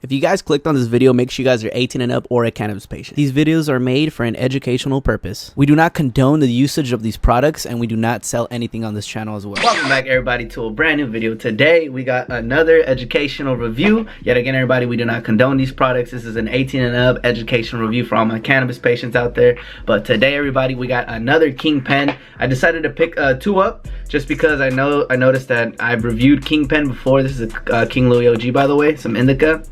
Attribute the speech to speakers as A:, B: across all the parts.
A: If you guys clicked on this video, make sure you guys are 18 and up or a cannabis patient. These videos are made for an educational purpose. We do not condone the usage of these products, and we do not sell anything on this channel as well. Welcome back, everybody, to a brand new video. Today, we got another educational review. Yet again, everybody, we do not condone these products. This is an 18 and up educational review for all my cannabis patients out there. But today, everybody, we got another Kingpen. I decided to pick two up just because I noticed that I've reviewed Kingpen before. This is a King Louis OG, by the way, some Indica.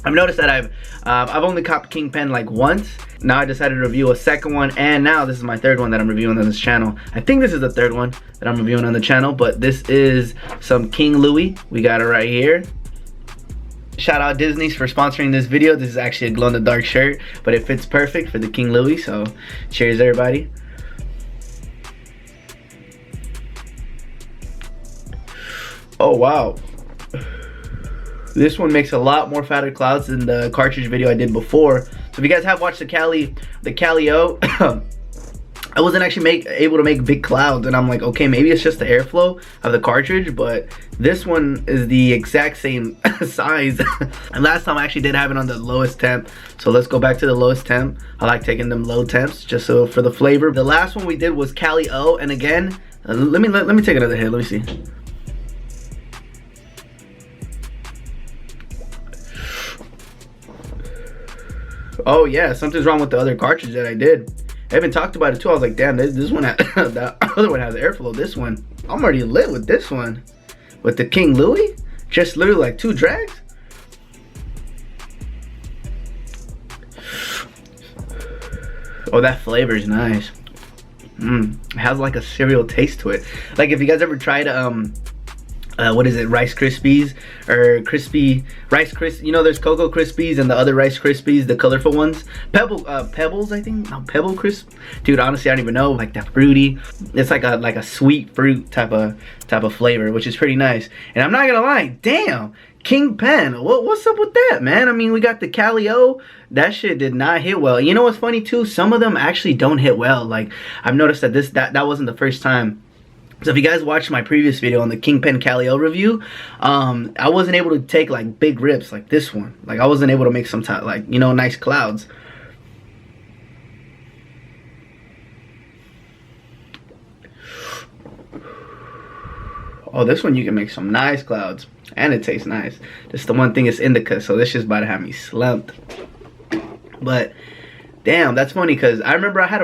A: I've noticed that I've only copped Kingpen like once. Now I decided to review a second one, and now this is my third one that I'm reviewing on this channel. I think this is the third one that I'm reviewing on the channel, but this is some King Louis. We got it right here. Shout out Disney's for sponsoring this video. This is actually a glow-in-the-dark shirt, but it fits perfect for the King Louis, so cheers everybody. Oh wow. This one makes a lot more fatter clouds than the cartridge video I did before. So if you guys have watched the Cali O, I wasn't actually able to make big clouds, and I'm like, okay, maybe it's just the airflow of the cartridge, but this one is the exact same size. And last time I actually did have it on the lowest temp, so let's go back to the lowest temp. I like taking them low temps just so for the flavor. The last one we did was Cali O, and again, let me take another hit. Let me see. Oh yeah, something's wrong with the other cartridge that I did. I even talked about it too. I was like, damn, this one, that other one has airflow. This one, I'm already lit with this one. With the King Louis, just literally like 2 drags. Oh, that flavor is nice. It has like a cereal taste to it. Like if you guys ever tried what is it, Rice Krispies or crispy Rice Krispies? You know, there's Cocoa Krispies and the other Rice Krispies, the colorful ones. Pebbles, I think. No, Pebble Crisp. Dude, honestly, I don't even know. Like that fruity. It's like a sweet fruit type of flavor, which is pretty nice. And I'm not gonna lie, damn, Kingpen. What's up with that, man? I mean, we got the Cali O. That shit did not hit well. You know what's funny too? Some of them actually don't hit well. Like I've noticed that that wasn't the first time. So if you guys watched my previous video on the Kingpen Cali O review, I wasn't able to take like big rips like this one. Like I wasn't able to make some like, you know, nice clouds. Oh, this one you can make some nice clouds, and it tastes nice. Just the one thing is Indica, so this shit's about to have me slumped. But damn, that's funny because I remember I had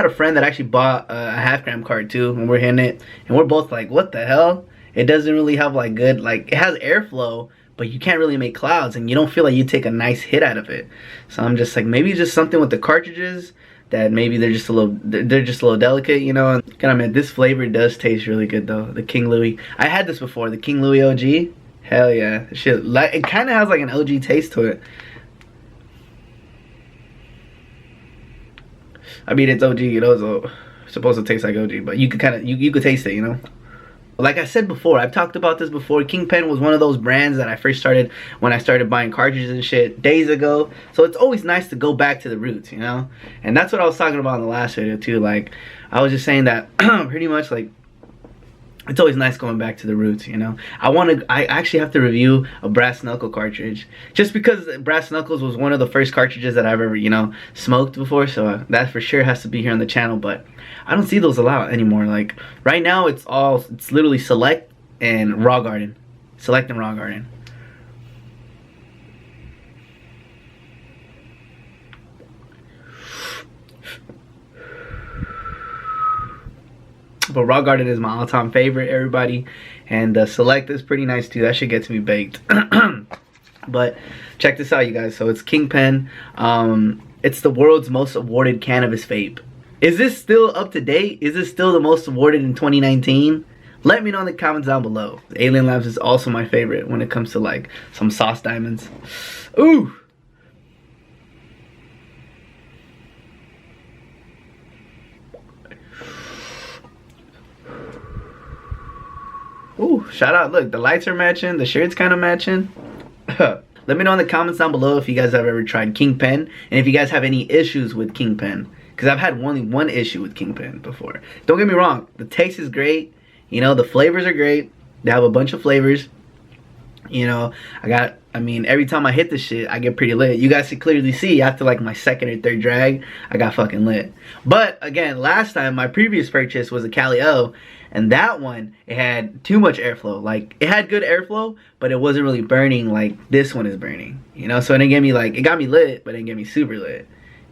A: a friend that actually bought a half-gram cart too, and we're hitting it, and we're both like, what the hell? It doesn't really have like good, like it has airflow, but you can't really make clouds, and you don't feel like you take a nice hit out of it. So I'm just like, maybe just something with the cartridges that maybe they're just a little delicate, you know. And gotta admit, this flavor does taste really good though. The King Louis, I had this before, the King Louis OG. Hell yeah, shit, like it kind of has like an OG taste to it. I mean, it's OG, you know, so it's supposed to taste like OG, but you could kind of, you could taste it, you know. Like I said before, I've talked about this before, Kingpen was one of those brands that I first started when I started buying cartridges and shit days ago. So it's always nice to go back to the roots, you know. And that's what I was talking about in the last video too. Like, I was just saying that pretty much like, it's always nice going back to the roots, you know. I actually have to review a Brass Knuckle cartridge, just because Brass Knuckles was one of the first cartridges that I've ever, you know, smoked before. So that for sure has to be here on the channel. But I don't see those a lot anymore. Like right now, it's literally Select and Raw Garden, Select and Raw Garden. But Raw Garden is my all-time favorite, everybody, and Select is pretty nice too. That shit gets me baked. But check this out, you guys. So it's Kingpen. It's the world's most awarded cannabis vape. Is this still up to date? Is this still the most awarded in 2019? Let me know in the comments down below. Alien Labs is also my favorite when it comes to like some sauce diamonds. Ooh. Ooh, shout out. Look, the lights are matching. The shirt's kind of matching. Let me know in the comments down below if you guys have ever tried Kingpen, and if you guys have any issues with Kingpen. Because I've had only one issue with Kingpen before. Don't get me wrong. The taste is great. You know, the flavors are great. They have a bunch of flavors. You know, I got I mean, every time I hit this shit, I get pretty lit. You guys can clearly see after like my second or third drag, I got fucking lit. But again, last time, my previous purchase was a Cali O, and that one, it had too much airflow. Like, it had good airflow, but it wasn't really burning like this one is burning. You know, so it didn't get me like, it got me lit, but it didn't get me super lit.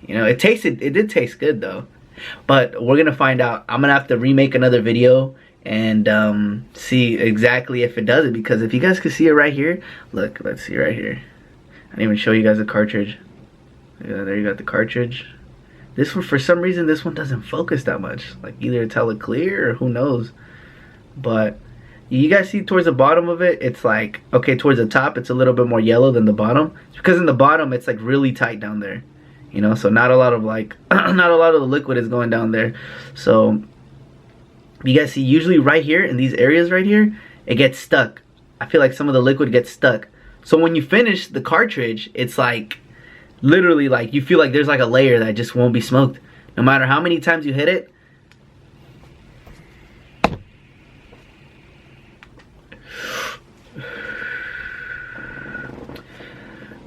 A: You know, it did taste good though. But we're gonna find out. I'm gonna have to remake another video and see exactly if it does it, because if you guys can see it right here, look, let's see right here. I didn't even show you guys the cartridge. Yeah, there you got the cartridge. This one, for some reason, this one doesn't focus that much. Like, either it's hella clear or who knows. But you guys see towards the bottom of it, it's like, okay, towards the top it's a little bit more yellow than the bottom. It's because in the bottom it's like really tight down there, you know, so not a lot of like not a lot of the liquid is going down there. So you guys see, usually right here in these areas right here, it gets stuck. I feel like some of the liquid gets stuck. So when you finish the cartridge, it's like literally like you feel like there's like a layer that just won't be smoked. No matter how many times you hit it.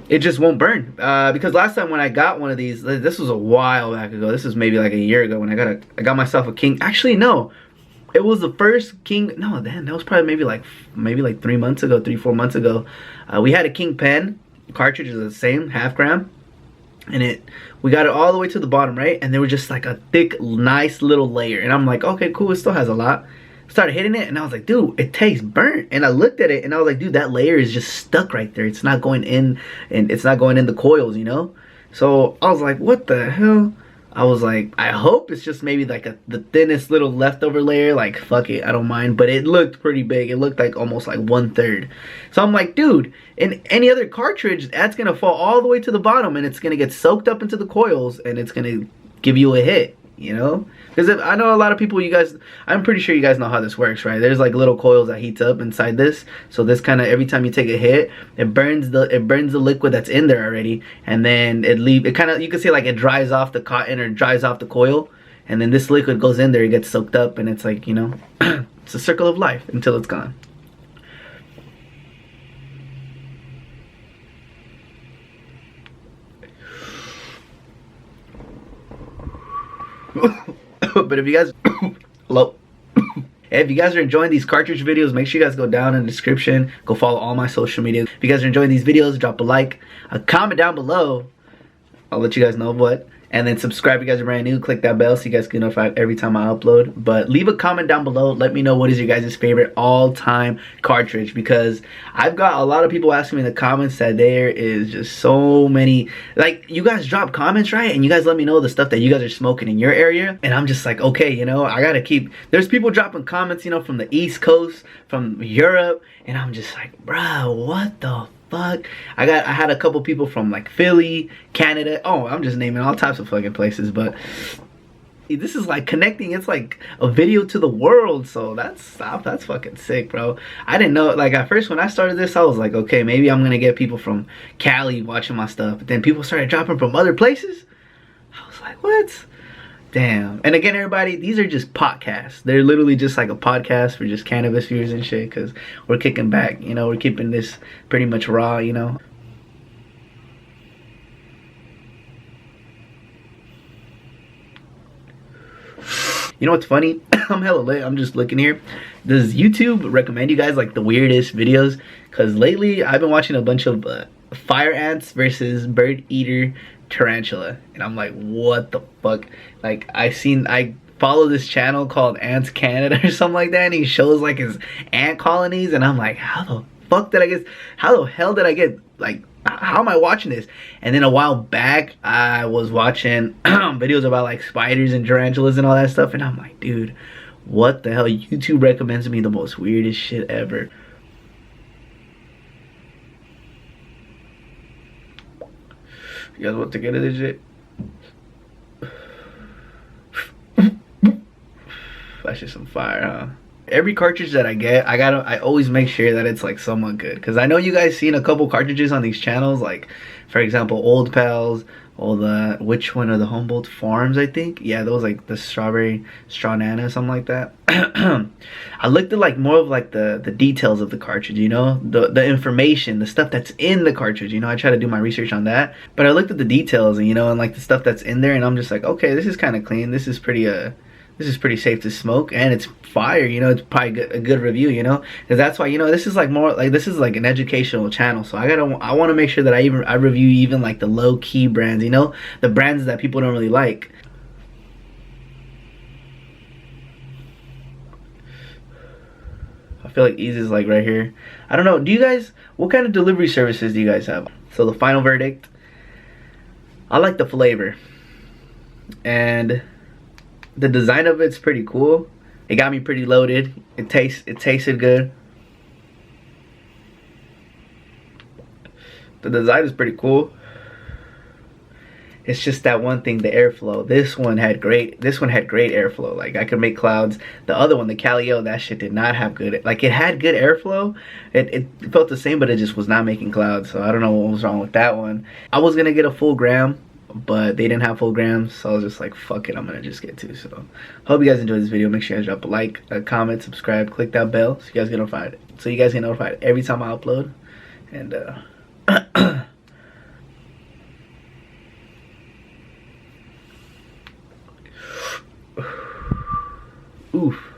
A: It just won't burn. Because last time when I got one of these, this was a while back ago. This was maybe like a year ago when I got myself a King. Actually, no. It was the first King. No, damn, that was probably maybe like 3 months ago, 3-4 months ago. We had a Kingpen cartridge, is the same, half gram, and we got it all the way to the bottom, right? And there was just like a thick, nice little layer, and I'm like, okay, cool, it still has a lot. Started hitting it, and I was like, dude, it tastes burnt. And I looked at it, and I was like, dude, that layer is just stuck right there. It's not going in, and it's not going in the coils, you know? So I was like, what the hell? I was like, I hope it's just maybe like the thinnest little leftover layer. Like, fuck it, I don't mind. But it looked pretty big. It looked like almost like 1/3. So I'm like, dude, in any other cartridge, that's gonna fall all the way to the bottom, and it's gonna get soaked up into the coils, and it's gonna give you a hit, you know? Because I know a lot of people, you guys, I'm pretty sure you guys know how this works, right? There's like little coils that heats up inside this. So this kind of, every time you take a hit, it burns the liquid that's in there already, and then it kind of, you can say like it dries off the cotton or dries off the coil, and then this liquid goes in there, it gets soaked up, and it's like, you know, it's a circle of life until it's gone. But if you guys hello, if you guys are enjoying these cartridge videos, make sure you guys go down in the description, go follow all my social media. If you guys are enjoying these videos, drop a like, a comment down below, I'll let you guys know what, and then subscribe if you guys are brand new. Click that bell so you guys get notified every time I upload. But leave a comment down below, let me know what is your guys' favorite all-time cartridge, because I've got a lot of people asking me in the comments that there is just so many, like, you guys drop comments, right, and you guys let me know the stuff that you guys are smoking in your area, and I'm just like, okay, you know, I gotta keep, there's people dropping comments, you know, from the East Coast, from Europe, and I'm just like, bruh, what the fuck? I had a couple people from like Philly, Canada. Oh, I'm just naming all types of fucking places, but this is like connecting. It's like a video to the world, so that's fucking sick, bro. I didn't know, like, at first when I started this, I was like, okay, maybe I'm gonna get people from Cali watching my stuff, but then people started dropping from other places. I was like, what? Damn. And again, everybody, these are just podcasts. They're literally just like a podcast for just cannabis viewers and shit, because we're kicking back, you know, we're keeping this pretty much raw, you know. You know what's funny? I'm hella lit. I'm just looking here. Does YouTube recommend you guys like the weirdest videos? Because lately I've been watching a bunch of fire ants versus bird eater tarantula, and I'm like, what the fuck? Like, I follow this channel called Ants Canada or something like that, and he shows like his ant colonies, and I'm like, how the fuck did I get, how the hell did I get, like, how am I watching this? And then a while back I was watching videos about like spiders and tarantulas and all that stuff, and I'm like, dude, what the hell? YouTube recommends me the most weirdest shit ever. You guys want to get into this shit? That's just some fire, huh? Every cartridge that I get, I always make sure that it's like somewhat good, because I know you guys seen a couple cartridges on these channels, like for example Old Pals all the, which one are the Humboldt Farms, I think. Yeah, those like the strawberry strawberry something like that. I looked at like more of like the details of the cartridge, you know, the information, the stuff that's in the cartridge, you know. I try to do my research on that, but I looked at the details and, you know, and like the stuff that's in there, and I'm just like, okay, this is kind of clean, this is pretty safe to smoke, and it's fire, you know. It's probably a good review, you know, because that's why, you know, this is like more like, this is like an educational channel, so I want to make sure that I review even like the low-key brands, you know, the brands that people don't really like. I feel like Easy is like right here. I don't know, do you guys, what kind of delivery services do you guys have? So the final verdict, I like the flavor, and the design of it's pretty cool. It got me pretty loaded. It tasted good. The design is pretty cool. It's just that one thing, the airflow. This one had great airflow. Like, I could make clouds. The other one, the Calio, that shit did not have good, like, it had good airflow. It felt the same, but it just was not making clouds. So I don't know what was wrong with that one. I was gonna get a full gram, but they didn't have full grams, so I was just like, fuck it, I'm gonna just get two. So hope you guys enjoyed this video. Make sure you guys drop a like, a comment, subscribe, click that bell so you guys get notified every time I upload. And oof.